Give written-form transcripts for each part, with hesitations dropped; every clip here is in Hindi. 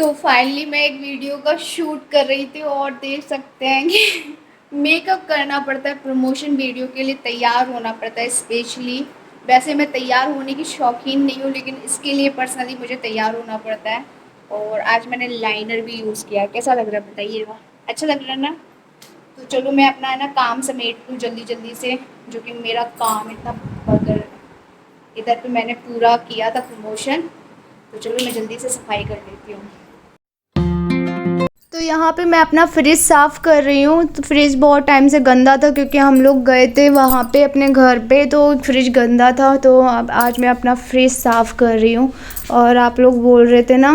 तो फाइनली मैं एक वीडियो का शूट कर रही थी और देख सकते हैं कि मेकअप करना पड़ता है, प्रमोशन वीडियो के लिए तैयार होना पड़ता है स्पेशली। वैसे मैं तैयार होने की शौकीन नहीं हूँ, लेकिन इसके लिए पर्सनली मुझे तैयार होना पड़ता है। और आज मैंने लाइनर भी यूज़ किया। कैसा लग रहा है बताइएगा? अच्छा लग रहा है ना? तो चलो मैं अपना है ना काम समेट लूँ जल्दी जल्दी से, जो कि मेरा काम इतना बगर इधर पे मैंने पूरा किया था प्रमोशन। तो चलो मैं जल्दी से सफाई कर लेती हूँ। तो यहाँ पे मैं अपना फ्रिज साफ़ कर रही हूँ। तो फ्रिज बहुत टाइम से गंदा था, क्योंकि हम लोग गए थे वहाँ पे अपने घर पे, तो फ्रिज गंदा था। तो अब आज मैं अपना फ्रिज साफ़ कर रही हूँ। और आप लोग बोल रहे थे ना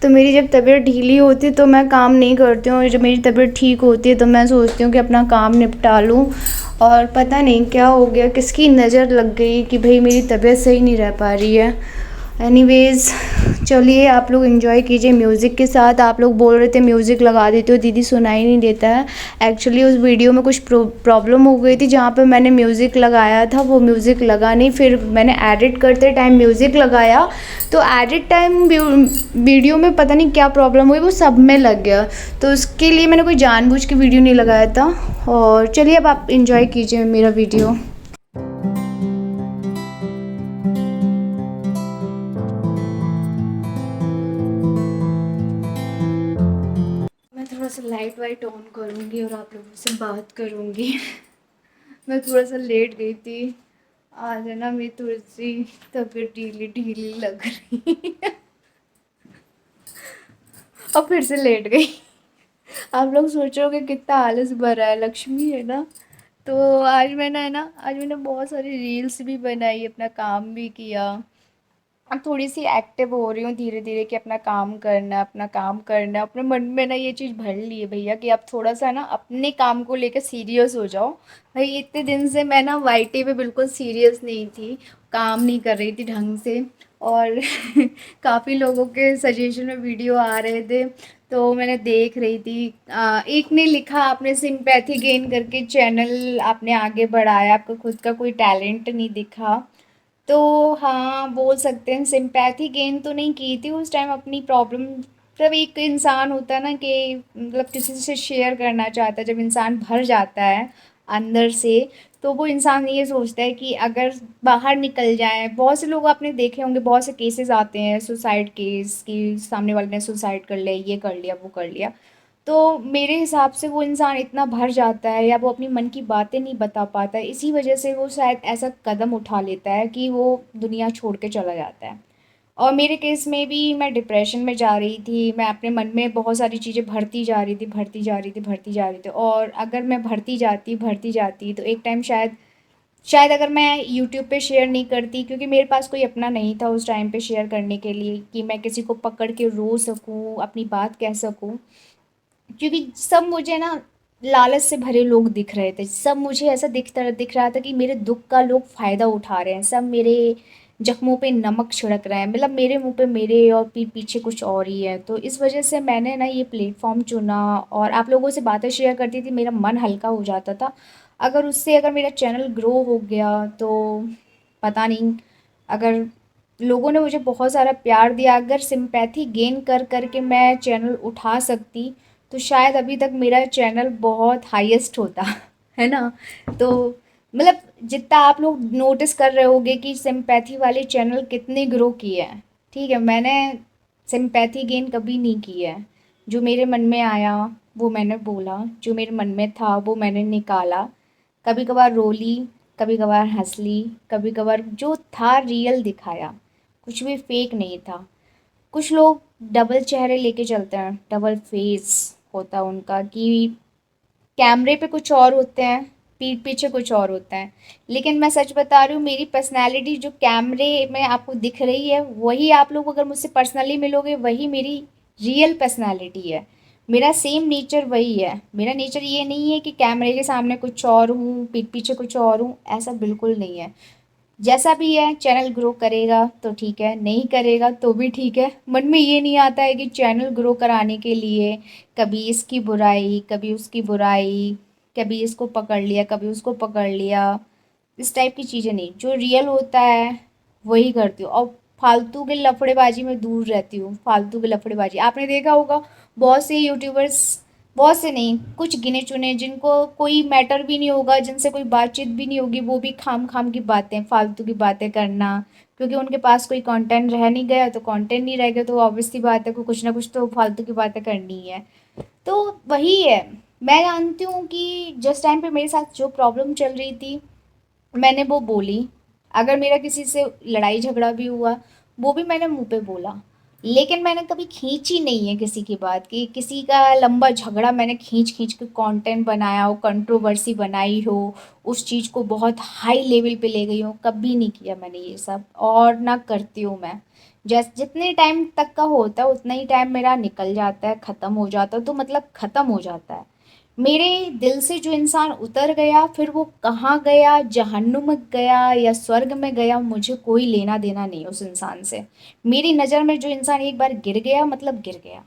तो मेरी जब तबीयत ढीली होती है तो मैं काम नहीं करती हूँ। जब मेरी तबीयत ठीक होती है तो मैं सोचती हूँ कि अपना काम निपटा लूँ। और पता नहीं क्या हो गया, किसकी नज़र लग गई कि भाई मेरी तबीयत सही नहीं रह पा रही है। एनीवेज़, चलिए आप लोग एंजॉय कीजिए म्यूज़िक के साथ। आप लोग बोल रहे थे म्यूज़िक लगा देते हो दीदी, सुनाई नहीं देता है। एक्चुअली उस वीडियो में कुछ प्रॉब्लम हो गई थी, जहाँ पे मैंने म्यूज़िक लगाया था वो म्यूज़िक लगा नहीं। फिर मैंने एडिट करते टाइम म्यूज़िक लगाया, तो एडिट टाइम वीडियो में पता नहीं क्या प्रॉब्लम हुई, वो सब में लग गया। तो उसके लिए मैंने कोई जानबूझ के वीडियो नहीं लगाया था। और चलिए अब आप इंजॉय कीजिए मेरा वीडियो। मैं थोड़ा सा लाइट वाइट ऑन करूँगी और आप लोगों से बात करूँगी। मैं थोड़ा सा लेट गई थी। आज है ना मेरी थोड़ी सी तबीयत ढीली ढीली लग रही है और फिर से लेट गई। आप लोग सोचोगे कितना आलस भरा है, लक्ष्मी है ना। तो आज मैंने बहुत सारी रील्स भी बनाई, अपना काम भी किया। अब थोड़ी सी एक्टिव हो रही हूँ धीरे धीरे कि अपना काम करना, अपना काम करना। अपने मन में ना ये चीज़ भर ली है भैया कि आप थोड़ा सा ना अपने काम को लेकर सीरियस हो जाओ। भाई इतने दिन से मैं ना वाईटी पे बिल्कुल सीरियस नहीं थी, काम नहीं कर रही थी ढंग से। और काफ़ी लोगों के सजेशन में वीडियो आ रहे थे, तो मैंने देख रही थी। एक ने लिखा आपने सिंपैथी गेन करके चैनल आपने आगे बढ़ाया, आपका खुद का कोई टैलेंट नहीं दिखा। तो हाँ, बोल सकते हैं सिंपैथी गेन तो नहीं की थी उस टाइम अपनी प्रॉब्लम। जब एक इंसान होता है ना कि मतलब किसी से शेयर करना चाहता है, जब इंसान भर जाता है अंदर से, तो वो इंसान ये सोचता है कि अगर बाहर निकल जाए। बहुत से लोग आपने देखे होंगे, बहुत से केसेस आते हैं सुसाइड केस कि सामने वाले ने सुसाइड कर लिया, ये कर लिया, वो कर लिया। तो मेरे हिसाब से वो इंसान इतना भर जाता है या वो अपनी मन की बातें नहीं बता पाता है, इसी वजह से वो शायद ऐसा कदम उठा लेता है कि वो दुनिया छोड़ के चला जाता है। और मेरे केस में भी मैं डिप्रेशन में जा रही थी। मैं अपने मन में बहुत सारी चीज़ें भरती जा रही थी, भरती जा रही थी, भरती जा रही थी। और अगर मैं भरती जाती तो एक टाइम शायद शायद अगर मैं यूट्यूब पे शेयर नहीं करती, क्योंकि मेरे पास कोई अपना नहीं था उस टाइम पे शेयर करने के लिए कि मैं किसी को पकड़ के रो सकूँ, अपनी बात कह सकूँ। क्योंकि सब मुझे ना लालच से भरे लोग दिख रहे थे। सब मुझे ऐसा दिख रहा था कि मेरे दुख का लोग फ़ायदा उठा रहे हैं, सब मेरे जख्मों पे नमक छिड़क रहे हैं। मतलब मेरे मुंह पे मेरे और पीठ पीछे कुछ और ही है। तो इस वजह से मैंने ना ये प्लेटफॉर्म चुना और आप लोगों से बातें शेयर करती थी, मेरा मन हल्का हो जाता था। अगर मेरा चैनल ग्रो हो गया तो पता नहीं, अगर लोगों ने मुझे बहुत सारा प्यार दिया, अगर सिंपैथी गेन कर कर के मैं चैनल उठा सकती, तो शायद अभी तक मेरा चैनल बहुत हाईएस्ट होता है ना। तो मतलब जितना आप लोग नोटिस कर रहे होगे कि सिंपैथी वाले चैनल कितने ग्रो किए हैं, ठीक है, मैंने सिंपैथी गेन कभी नहीं की है। जो मेरे मन में आया वो मैंने बोला, जो मेरे मन में था वो मैंने निकाला। कभी कभार रो ली, कभी कभार हंस ली, कभी कभार जो था रियल दिखाया, कुछ भी फेक नहीं था। कुछ लोग डबल चेहरे लेके चलते हैं, डबल फेस होता है उनका कि कैमरे पे कुछ और होते हैं, पीठ पीछे कुछ और होता है। लेकिन मैं सच बता रही हूँ, मेरी पर्सनैलिटी जो कैमरे में आपको दिख रही है, वही आप लोग अगर मुझसे पर्सनली मिलोगे वही मेरी रियल पर्सनैलिटी है। मेरा सेम नेचर वही है। मेरा नेचर ये नहीं है कि कैमरे के सामने कुछ और हूँ, पीठ पीछे कुछ और हूँ, ऐसा बिल्कुल नहीं है। जैसा भी है, चैनल ग्रो करेगा तो ठीक है, नहीं करेगा तो भी ठीक है। मन में ये नहीं आता है कि चैनल ग्रो कराने के लिए कभी इसकी बुराई, कभी उसकी बुराई, कभी इसको पकड़ लिया, कभी उसको पकड़ लिया, इस टाइप की चीज़ें नहीं। जो रियल होता है वही करती हूँ। और फालतू के लफड़ेबाजी में दूर रहती हूँ। फालतू के लफड़ेबाजी आपने देखा होगा, बहुत से यूट्यूबर्स, बहुत से नहीं, कुछ गिने चुने, जिनको कोई मैटर भी नहीं होगा, जिनसे कोई बातचीत भी नहीं होगी, वो भी खाम खाम की बातें, फालतू की बातें करना, क्योंकि उनके पास कोई कंटेंट रह नहीं गया, तो कंटेंट नहीं रह गया तो ऑब्वियस सी बात है को कुछ ना कुछ तो फालतू की बातें करनी ही है। तो वही है, मैं जानती हूँ कि जिस टाइम पे मेरे साथ जो प्रॉब्लम चल रही थी मैंने वो बोली। अगर मेरा किसी से लड़ाई झगड़ा भी हुआ, वो भी मैंने मुंह पे बोला। लेकिन मैंने कभी खींची नहीं है किसी की बात, कि किसी का लंबा झगड़ा मैंने खींच खींच के कंटेंट बनाया हो, कंट्रोवर्सी बनाई हो, उस चीज़ को बहुत हाई लेवल पे ले गई हूँ, कभी नहीं किया मैंने ये सब, और ना करती हूँ मैं। जैस जितने टाइम तक का होता है उतना ही टाइम मेरा निकल जाता है, ख़त्म हो जाता है, तो मतलब ख़त्म हो जाता है। मेरे दिल से जो इंसान उतर गया, फिर वो कहाँ गया, जहन्नुम में गया या स्वर्ग में गया, मुझे कोई लेना देना नहीं उस इंसान से। मेरी नज़र में जो इंसान एक बार गिर गया मतलब गिर गया,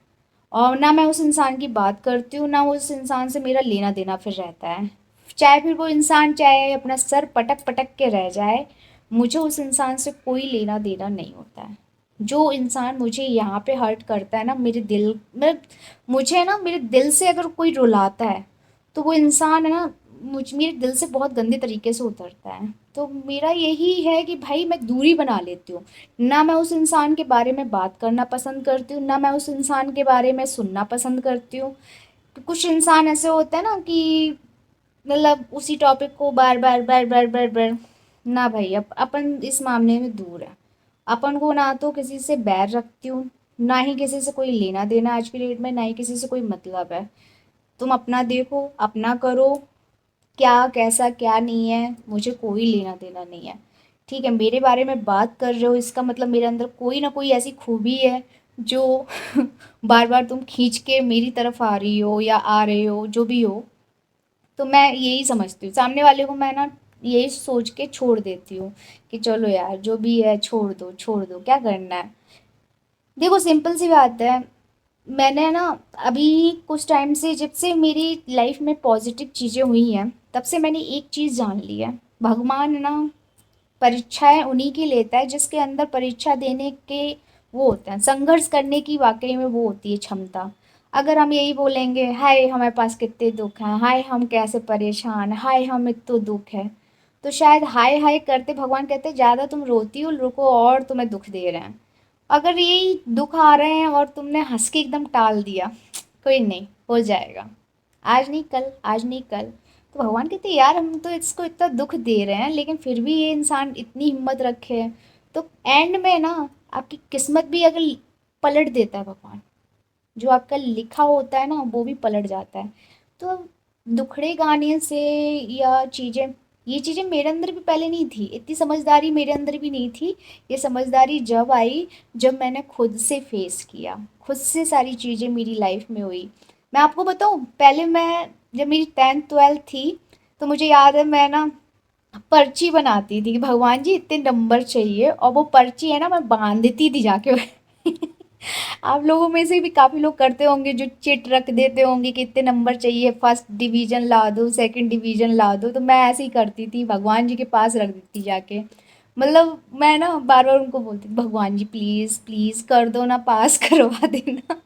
और ना मैं उस इंसान की बात करती हूँ, ना उस इंसान से मेरा लेना देना फिर रहता है। चाहे फिर वो इंसान चाहे अपना सर पटक पटक के रह जाए, मुझे उस इंसान से कोई लेना देना नहीं होता है। जो इंसान मुझे यहाँ पे हर्ट करता है ना, मेरे दिल में, मुझे ना मेरे दिल से अगर कोई रुलाता है, तो वो इंसान है ना, मुझ मेरे दिल से बहुत गंदे तरीके से उतरता है। तो मेरा यही है कि भाई मैं दूरी बना लेती हूँ। ना मैं उस इंसान के बारे में बात करना पसंद करती हूँ, ना मैं उस इंसान के बारे में सुनना पसंद करती हूँ। तो कुछ इंसान ऐसे होते हैं ना कि मतलब उसी टॉपिक को बार बार बार बार बार बार, ना भाई, अब अपन इस मामले में दूर है। अपन को ना तो किसी से बैर रखती हूँ, ना ही किसी से कोई लेना देना आज की डेट में, ना ही किसी से कोई मतलब है। तुम अपना देखो, अपना करो, क्या कैसा क्या नहीं है मुझे कोई लेना देना नहीं है। ठीक है, मेरे बारे में बात कर रहे हो, इसका मतलब मेरे अंदर कोई ना कोई ऐसी खूबी है जो बार बार तुम खींच के मेरी तरफ आ रही हो या आ रहे हो, जो भी हो। तो मैं यही समझती हूँ, सामने वाले को मैं ना यही सोच के छोड़ देती हूँ कि चलो यार जो भी है छोड़ दो, छोड़ दो, क्या करना है। देखो सिंपल सी बात है, मैंने ना अभी कुछ टाइम से, जब से मेरी लाइफ में पॉजिटिव चीज़ें हुई हैं, तब से मैंने एक चीज़ जान ली है, भगवान ना परीक्षाएं उन्हीं की लेता है जिसके अंदर परीक्षा देने के वो होते हैं, संघर्ष करने की वाकई में वो होती है क्षमता। अगर हम यही बोलेंगे हाय हमारे पास कितने दुख हैं, हाय हम कैसे परेशान, हाय हम इतना दुख है, तो शायद हाय हाय करते भगवान कहते ज़्यादा तुम रोती हो, रुको और तुम्हें दुख दे रहे हैं। अगर यही दुख आ रहे हैं और तुमने हंस के एकदम टाल दिया, कोई नहीं, हो जाएगा, आज नहीं कल, आज नहीं कल, तो भगवान कहते यार हम तो इसको इतना दुख दे रहे हैं लेकिन फिर भी ये इंसान इतनी हिम्मत रखे है। तो एंड में ना आपकी किस्मत भी अगर पलट देता है भगवान, जो आपका लिखा होता है ना वो भी पलट जाता है। तो दुखड़े गाने से या चीज़ें, ये चीज़ें मेरे अंदर भी पहले नहीं थी, इतनी समझदारी मेरे अंदर भी नहीं थी। ये समझदारी जब आई, जब मैंने खुद से फेस किया, खुद से सारी चीज़ें मेरी लाइफ में हुई। मैं आपको बताऊँ, पहले मैं जब मेरी 10th 12th थी, तो मुझे याद है मैं ना पर्ची बनाती थी कि भगवान जी इतने नंबर चाहिए, और वो पर्ची है ना मैं बांधती थी जाके आप लोगों में से भी काफ़ी लोग करते होंगे जो चिट रख देते होंगे कि इतने नंबर चाहिए, फर्स्ट डिवीज़न ला दो, सेकंड डिवीज़न ला दो, तो मैं ऐसे ही करती थी, भगवान जी के पास रख देती जाके। मतलब मैं ना बार बार उनको बोलती थी भगवान जी प्लीज़ प्लीज़ कर दो ना, पास करवा देना।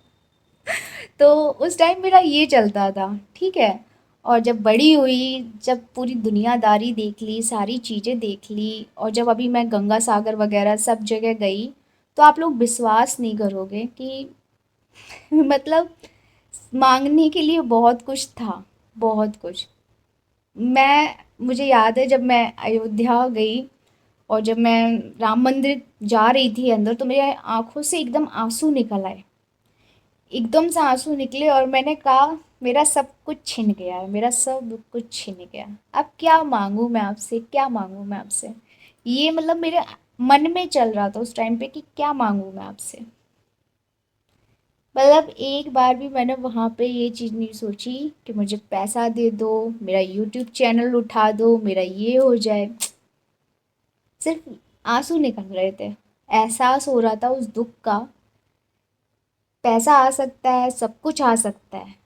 तो उस टाइम मेरा ये चलता था, ठीक है। और जब बड़ी हुई, जब पूरी दुनियादारी देख ली, सारी चीज़ें देख ली, और जब अभी मैं गंगा सागर वगैरह सब जगह गई, तो आप लोग विश्वास नहीं करोगे कि मतलब मांगने के लिए बहुत कुछ था, बहुत कुछ। मैं मुझे याद है जब मैं अयोध्या गई और जब मैं राम मंदिर जा रही थी अंदर, तो मेरे आंखों से एकदम आंसू निकल आए, एकदम से आंसू निकले, और मैंने कहा मेरा सब कुछ छिन गया है, मेरा सब कुछ छिन गया, अब क्या मांगूं मैं आपसे, क्या मांगूं मैं आपसे। ये मतलब मेरे मन में चल रहा था उस टाइम पे कि क्या मांगूं मैं आपसे। मतलब एक बार भी मैंने वहाँ पे ये चीज़ नहीं सोची कि मुझे पैसा दे दो, मेरा यूट्यूब चैनल उठा दो, मेरा ये हो जाए। सिर्फ आंसू निकल रहे थे, एहसास हो रहा था उस दुख का। पैसा आ सकता है, सब कुछ आ सकता है,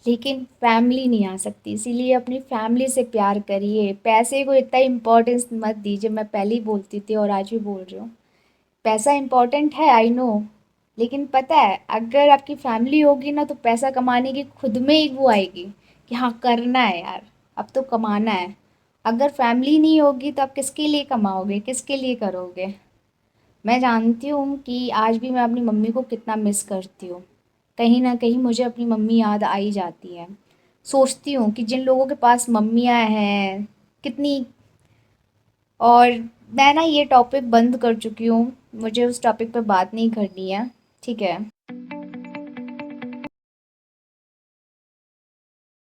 लेकिन फैमिली नहीं आ सकती, इसीलिए अपनी फैमिली से प्यार करिए, पैसे को इतना इम्पोर्टेंस मत दीजिए। मैं पहले ही बोलती थी और आज भी बोल रही हूँ, पैसा इम्पोर्टेंट है, आई नो। लेकिन पता है, अगर आपकी फैमिली होगी ना तो पैसा कमाने की खुद में एक वो आएगी कि हाँ करना है यार, अब तो कमाना है। अगर फैमिली नहीं होगी तो आप किसके लिए कमाओगे, किसके लिए करोगे। मैं जानती हूँ कि आज भी मैं अपनी मम्मी को कितना मिस करती हूँ। कहीं ना कहीं मुझे अपनी मम्मी याद आ ही जाती है। सोचती हूँ कि जिन लोगों के पास मम्मियाँ हैं कितनी। और मैं ना ये टॉपिक बंद कर चुकी हूँ, मुझे उस टॉपिक पे बात नहीं करनी है। ठीक है।